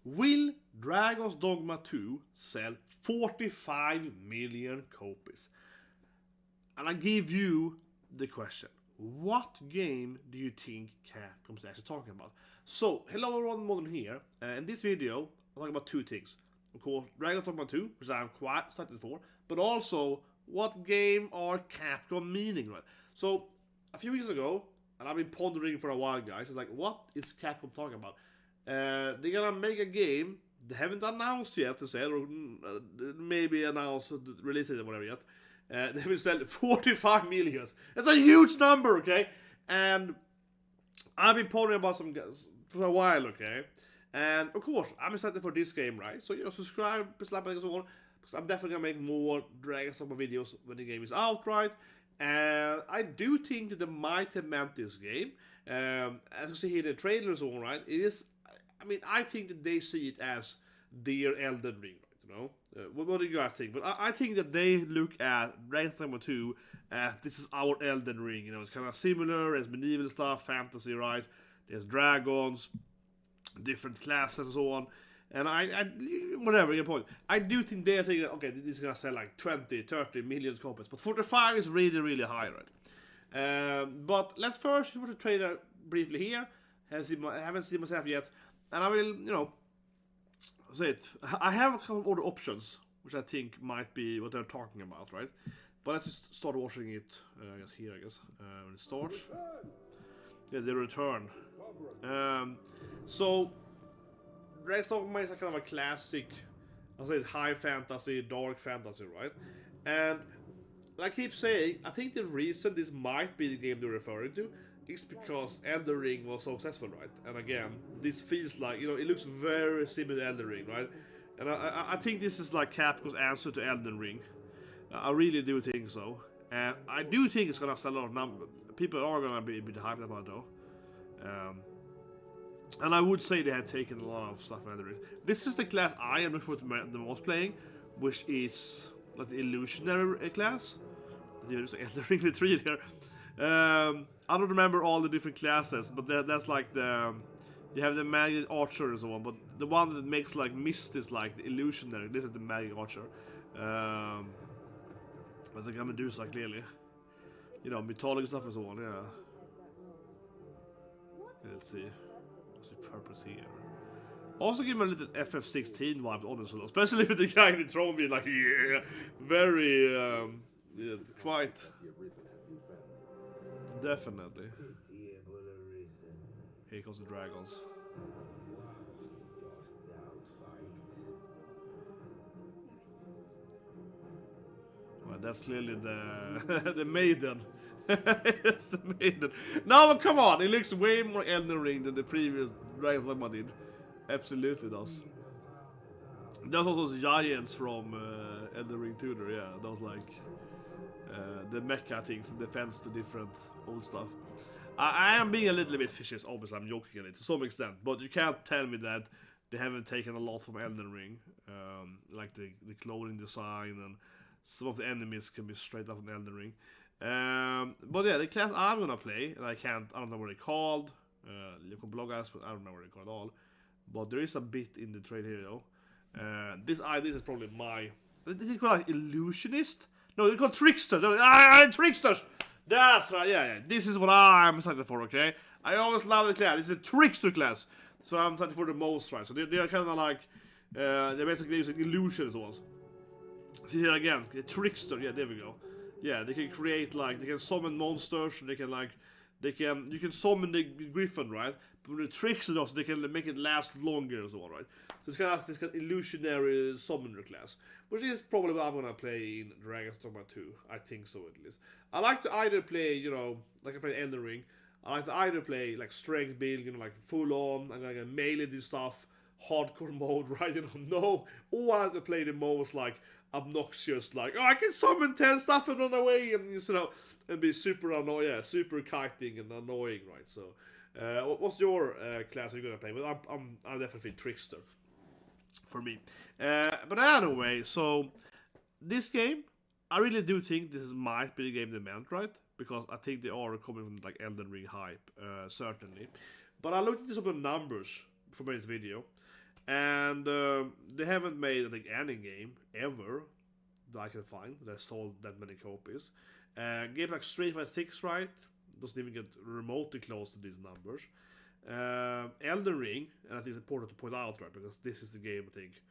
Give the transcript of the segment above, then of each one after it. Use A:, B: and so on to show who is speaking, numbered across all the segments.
A: Will Dragon Dogma 2 sell 45 million copies? And I give you the question. What game do you think Capcom's actually talking about? So, hello everyone, Modern here. In this video, I'll talk about two things. Of course, Dragon Dogma 2, which I'm quite excited for, but also, what game are Capcom meaning, right? So, a few weeks ago, and I've been pondering for a while, guys, it's like, what is Capcom talking about? They're gonna make a game they haven't announced yet, to say, or maybe announced, release it or whatever yet. They will sell 45 million. That's a huge number, okay? And I've been pondering about some guys for a while, okay? And of course, I'm excited for this game, right? So, subscribe, slap and so on. Because I'm definitely gonna make more Dragon Dogma videos when the game is out, right? And I do think that they might have meant this game. As you see here in the trailer and so on, right? It is, I think that they see it as their Elden Ring, right? What do you guys think? But I think that they look at Dragon Dogma 2 as this is our Elden Ring. It's kind of similar as medieval stuff, fantasy, right? There's dragons, different classes, and so on. And whatever, your point. I do think they're thinking, okay, this is gonna sell like 20, 30 million copies, but 45 is really, really high, right? But let's first watch the trailer briefly here. I haven't seen myself yet, and I will, say it. I have a couple of other options, which I think might be what they're talking about, right? But let's just start watching it. I guess here, when it starts. Yeah, the return. So. Dragon Dogma is a kind of a classic, I'll say high fantasy, dark fantasy, right? And like I keep saying, I think the reason this might be the game they're referring to is because Elden Ring was so successful, right? And again, this feels like, it looks very similar to Elden Ring, right? And I think this is like Capcom's answer to Elden Ring. I really do think so. And I do think it's gonna sell a lot of numbers. People are gonna be a bit hyped about it though. And I would say they have taken a lot of stuff out of it. This is the class I am the most playing, which is like the illusionary class. There's Elden Ring 3 there. I don't remember all the different classes, but that's like you have the magic archer and so on. But the one that makes like mist is like the illusionary. This is the magic archer. I think I'm gonna do so clearly. Mythology stuff and so on. Yeah. Let's see. Purpose here. Also give me a little FF16 vibe, honestly, especially with the guy in the throne being like, yeah, very, quite, definitely. Here comes the dragons. Well, that's clearly the the maiden. It's the maiden. No, come on! It looks way more Elden Ring than the previous Dragon Dogma did. Absolutely does. There's also those giants from Elden Ring 2 there, yeah. Those like the mecha things, defense to different old stuff. I am being a little bit fishy, obviously I'm joking at it to some extent, but you can't tell me that they haven't taken a lot from Elden Ring. Like the clothing design and some of the enemies can be straight out from Elden Ring. But yeah, the class I'm gonna play, and I don't know what they're called. You can blog us, but I don't know what they're called at all. But there is a bit in the trade here though. This is probably my. They call it illusionist? No, they call it trickster. Tricksters. That's right. Yeah. This is what I'm excited for. Okay. I always love the class. This is a trickster class, so I'm excited for the most, right? So they are kind of like they're basically using illusions ones. See here again, the trickster. Yeah, there we go. Yeah, they can create they can summon monsters. You can summon the griffin, right? But when the trickster does, they can make it last longer and so on, right? So it's kind of this kind of illusionary summoner class, which is probably what I'm gonna play in Dragon Dogma 2. I think so at least. I like to either play, like I play Elden Ring. I like to either play like strength build, like full on, and like melee this stuff, hardcore mode, right? No, or I like to play the most like obnoxious, like, I can summon 10 stuff and run away, and and be super annoying, super kiting and annoying, right? So, what's your class you're gonna play? But I'm definitely trickster for me. But anyway, so this game, I really do think this might be the game they meant, right? Because I think they are coming from like Elden Ring hype, certainly. But I looked at some of the numbers from this video, And they haven't made, I think, any game ever that I can find that sold that many copies. Games like Street Fighter 6, right, doesn't even get remotely close to these numbers. Elden Ring, and I think it's important to point out, right, because this is the game I think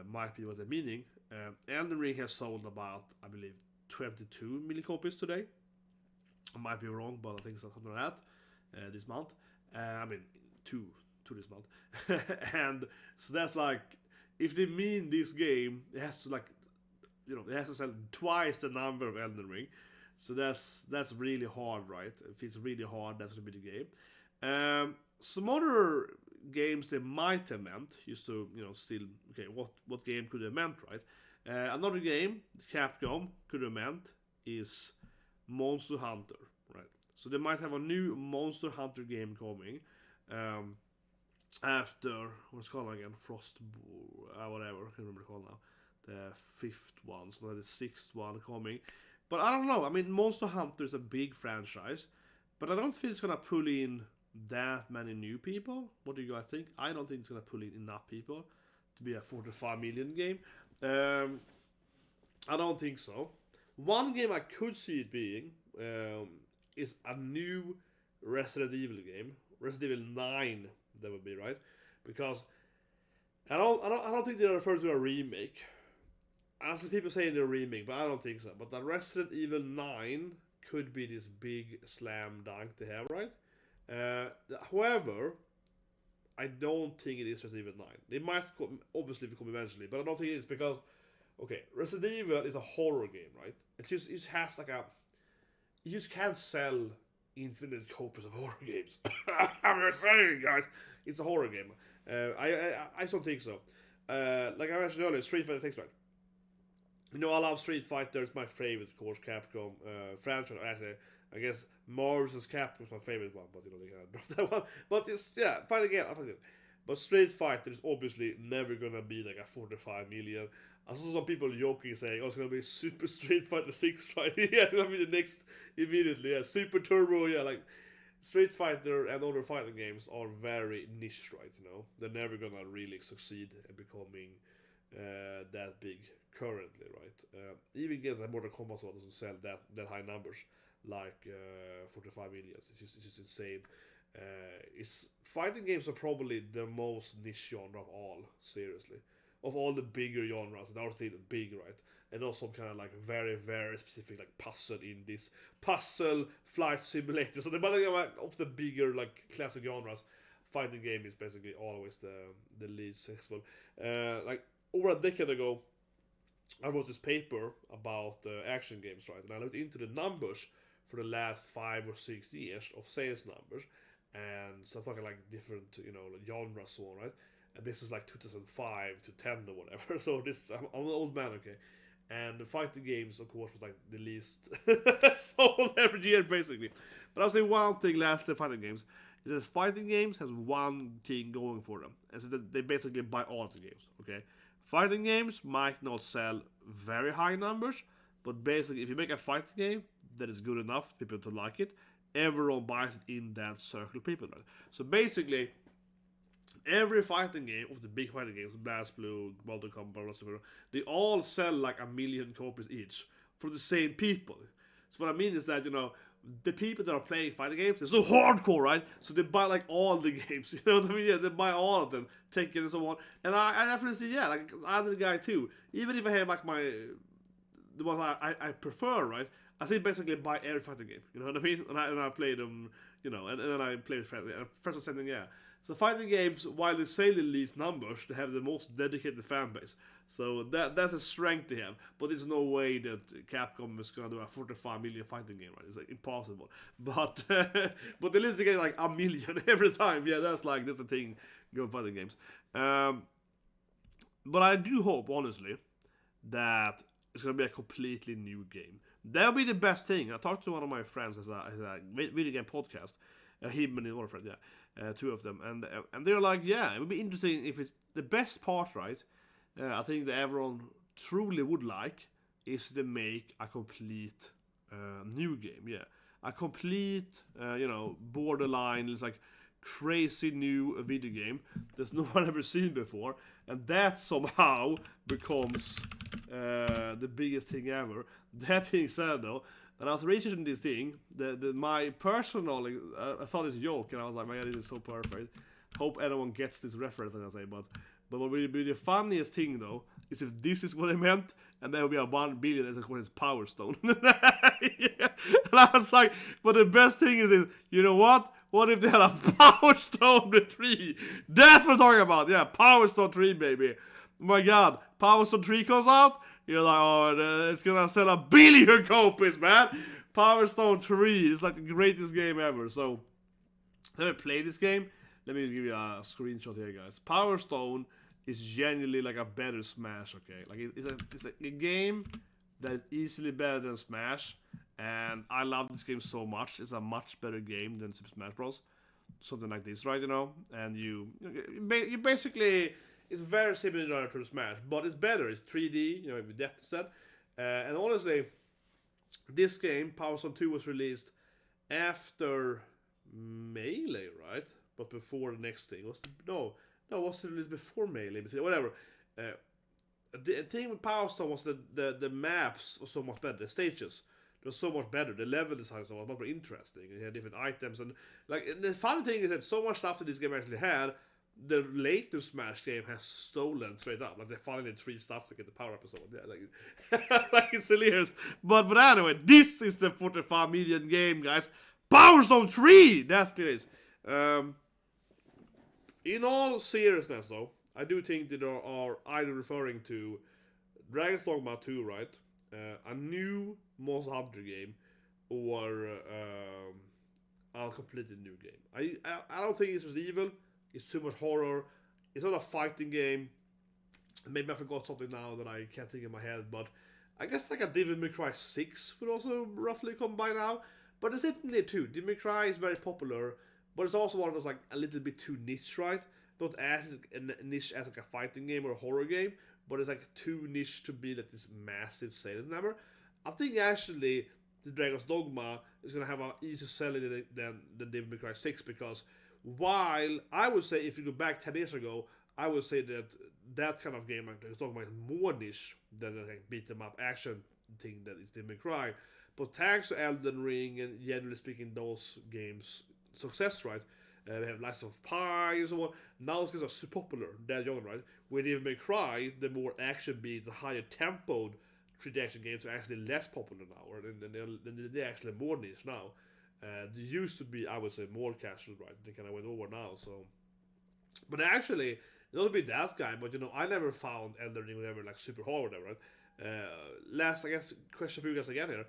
A: might be what they're meaning. Elden Ring has sold about, I believe, 22 million copies today. I might be wrong, but I think it's something like that this month. I mean, two this month, and so that's like, if they mean this game, it has to it has to sell twice the number of Elden Ring. So that's really hard, right? If it's really hard, that's gonna be the game. Some other games they might have meant, just to still, okay, what game could have meant, right? Another game Capcom could have meant is Monster Hunter, right? So they might have a new Monster Hunter game coming after, what's it called again? Whatever, I can't remember what it's called now. The fifth one, so the sixth one coming. But I don't know. I mean, Monster Hunter is a big franchise, but I don't think it's gonna pull in that many new people. What do you guys think? I don't think it's gonna pull in enough people to be a 45 million game. I don't think so. One game I could see it being is a new Resident Evil game, Resident Evil 9. That would be right, because I don't think they refer to a remake. As the people say in the remake, but I don't think so. But the Resident Evil 9 could be this big slam dunk they have, right? However, I don't think it is Resident Evil 9. It might obviously come eventually, but I don't think it is because, okay, Resident Evil is a horror game, right? It just has like a, you just can't sell infinite copies of horror games. I'm just saying, guys, it's a horror game. I don't think so. Like I mentioned earlier, Street Fighter 6, right? I love Street Fighter. It's my favorite, of course, Capcom franchise. I guess Mars vs. Capcom is my favorite one, but they kind of dropped that one. But it's, fighting game. But Street Fighter is obviously never gonna be like a 45 million. I saw some people joking saying, "Oh, it's gonna be Super Street Fighter 6, right?" Yeah, it's gonna be the next immediately. Yeah, Super Turbo. Yeah, like Street Fighter and other fighting games are very niche, right? They're never gonna really succeed in becoming that big currently, right? Even games like Mortal Kombat doesn't sell that high numbers like 45 million. It's just insane. It's fighting games are probably the most niche genre of all. Seriously, of all the bigger genres, they are still big, right? And also kind of like very very specific, like puzzle in this puzzle flight simulator. So of the bigger like classic genres, fighting game is basically always the least successful. Like over a decade ago, I wrote this paper about action games, right? And I looked into the numbers for the last 5 or 6 years of sales numbers, and so I'm talking like different, like genres, so on, right? And this is like 2005 to 10 or whatever. So I'm an old man, okay. And the fighting games, of course, was like the least sold every year, basically. But I'll say one thing last the fighting games is that fighting games has one thing going for them, and so that they basically buy all the games, okay? Fighting games might not sell very high numbers, but basically, if you make a fighting game that is good enough, people to like it, everyone buys it in that circle of people, right? So basically, every fighting game of the big fighting games, BlazBlue, Mortal Kombat, whatever, they all sell like 1 million copies each for the same people. So what I mean is that, the people that are playing fighting games, they're so hardcore, right? So they buy like all the games, you know what I mean? Yeah, they buy all of them, Tekken and so on. And I definitely see, like I'm the guy too. Even if I have like the ones I prefer, right? I think basically buy every fighting game, you know what I mean? And I play them, and then I play with friends. First or second, yeah. So fighting games, while they say the least numbers, they have the most dedicated fan base. So that's a strength they have. But there's no way that Capcom is gonna do a 45 million fighting game, right? It's like impossible. But but at least they get like 1 million every time. Yeah, that's the thing. Go fighting games. But I do hope, honestly, that it's gonna be a completely new game. That'll be the best thing. I talked to one of my friends as a video game podcast. Him and his other friend, two of them, and they're like, yeah, it would be interesting if it's the best part, right? I think that everyone truly would like is to make a complete new game, a complete, borderline, it's like crazy new video game that no one ever seen before, and that somehow becomes the biggest thing ever. That being said, though, when I was researching this thing, my personal, I saw this joke, and I was like, man, this is so perfect. Hope anyone gets this reference, as I say, but what will be the funniest thing, though, is if this is what I meant, and there will be a 1 billion, and of course it's Power Stone. Yeah. And I was like, but the best thing is, you know what? What if they had a Power Stone the tree? That's what I'm talking about. Yeah, Power Stone 3, baby. Oh my god, Power Stone 3 comes out. You're like, oh, it's gonna sell 1 billion copies, man. Power Stone 3 is like the greatest game ever. So, let me play this game. Let me give you a screenshot here, guys. Power Stone is genuinely like a better Smash, okay? Like it's a game that is easily better than Smash. And I love this game so much. It's a much better game than Super Smash Bros. Something like this, right? You know, and you basically, it's very similar to Smash, but it's better. It's 3D, you know, with depth instead. And honestly, this game, Power Stone 2, was released after Melee, right? But before the next thing. Was it released before Melee? Whatever. The thing with Power Stone was the maps were so much better. The stages. It was so much better. The level design was much more interesting. You had different items, and the funny thing is that so much stuff that this game actually had, the later Smash game has stolen straight up. Like they finally did 3 stuff to get the power up and so on. Yeah, like it's hilarious. But anyway, this is the 45 million game, guys. Power Stone 3. That's this. In all seriousness, though, I do think that they are either referring to Dragon Dogma 2, right? A new Monster Hunter game, or a completely new game. I don't think it's just evil. It's too much horror. It's not a fighting game. Maybe I forgot something now that I can't think in my head, but I guess like a Devil May Cry 6 would also roughly come by now. But it's in there too. Devil May Cry is very popular, but it's also one of those like a little bit too niche, right? Not as niche as like a fighting game or a horror game, but it's like too niche to be like this massive sales number. I think actually the Dragon's Dogma is gonna have an easier selling than Devil May Cry 6, because while I would say if you go back 10 years ago, I would say that kind of game like Dragon's Dogma is more niche than the like, beat 'em up action thing that is Devil May Cry. But thanks to Elden Ring and generally speaking those games' success, right? We have Lies of Pi and so on. Now it's because super popular, that genre, right? With Devil May Cry, the more action beat, the higher tempoed 3D action games are actually less popular now, or they're actually more niche now. They used to be, I would say, more casual, right? They kind of went over now, so. But actually, not to be that guy, but you know, I never found Elden Ring whatever like super hard, whatever, right? Last, I guess, question for you guys again here.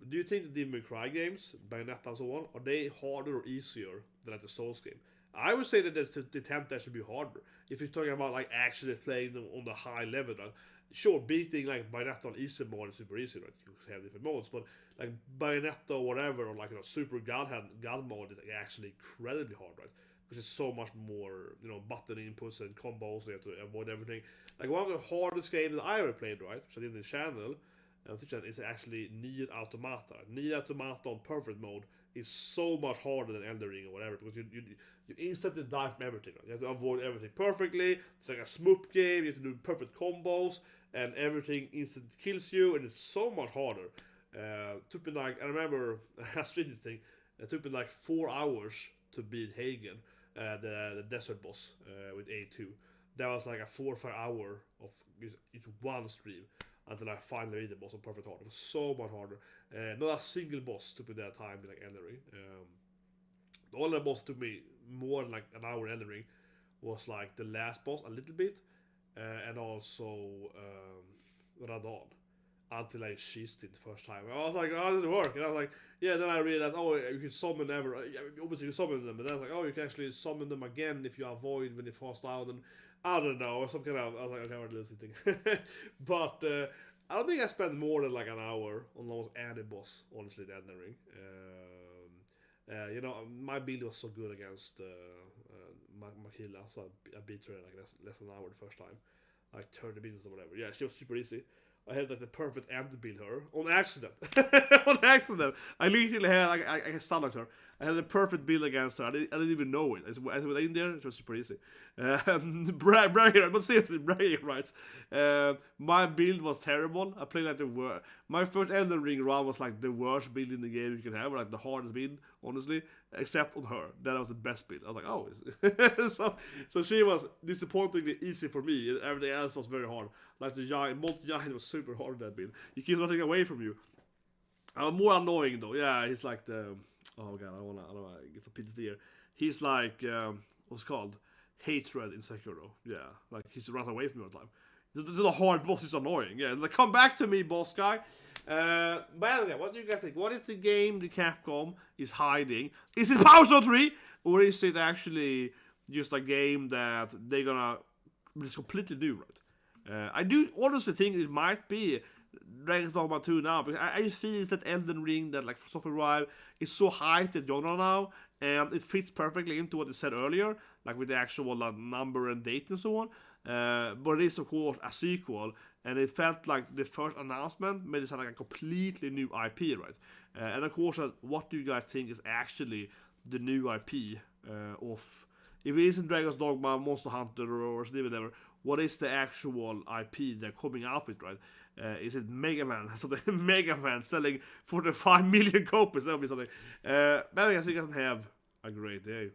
A: Do you think the Devil May Cry games, Bayonetta and so on, are they harder or easier than like the Souls game? I would say that the attempt should be harder. If you're talking about like actually playing them on the high level, right? Sure, beating like Bayonetta on easy mode is super easy, right? You have different modes, but like Bayonetta or whatever, or like super God mode is like actually incredibly hard, right? Because it's so much more, you know, button inputs and combos, you have to avoid everything. Like one of the hardest games that I ever played, right? Which I did in the channel, is actually Nier Automata. Nier Automata on perfect mode is so much harder than Elden Ring or whatever, because you instantly die from everything. Right? You have to avoid everything perfectly. It's like a smoop game. You have to do perfect combos, and everything instantly kills you, and it's so much harder. Took me like, I remember a strange thing. It took me like 4 hours to beat Hagen, the desert boss with A2. That was like a 4 or 5 hour of each one stream until I finally beat the boss on perfect hard. It was so much harder. Not a single boss took me that time in like Elden Ring. The only boss took me more than like an hour in Elden Ring was like the last boss a little bit, and also Radon, until I cheesed it the first time. I was like, how does it work? And I was like, yeah, then I realized, oh, you can summon obviously you summon them, but then I was like, oh, you can actually summon them again if you avoid when they fall down, and I don't know, some kind of, I was like, okay, I'm losing thing. But I don't think I spent more than like an hour on almost any boss, honestly, in Elden Ring. You know, my build was so good against Makila, so I beat her in like less than an hour the first time. Like 30 minutes or whatever. Yeah, she was super easy. I had like the perfect end to beat her on accident. On accident. I literally had, like, I stunned her. I had a perfect build against her. I didn't even know it. I went in there, it was super easy. Bragging, but seriously, bragging rights. My build was terrible. I played like the worst. My first Elden Ring run was like the worst build in the game you can have, or like the hardest build, honestly, except on her. That was the best build. I was like, oh. so she was disappointingly easy for me, and everything else was very hard. Like the giant, multi-giant was super hard that build. He keeps running away from you. More annoying though. Yeah, he's like the. Oh god, I don't wanna get some PTSD here. He's like what's it called? Hatred in Sekiro. Yeah, like he's running away from you all the time. The hard boss is annoying. Yeah, like come back to me, boss guy. But anyway, what do you guys think? What is the game the Capcom is hiding? Is it Power Stone 3? Or is it actually just a game that they're gonna it's completely new, right? I do honestly think it might be Dragon Dogma 2 now, because I just feel that Elden Ring, that like software Arrive, is so hyped at genre now, and it fits perfectly into what they said earlier, like with the actual number and date and so on. But it is of course a sequel, and it felt like the first announcement made it sound like a completely new IP, right? And of course, what do you guys think is actually the new IP of? If it isn't Dragon's Dogma, Monster Hunter, or whatever, what is the actual IP they're coming out with, right? Is it Mega Man? So the Mega Man selling 45 million copies, that would be something. But I guess you guys have a great day.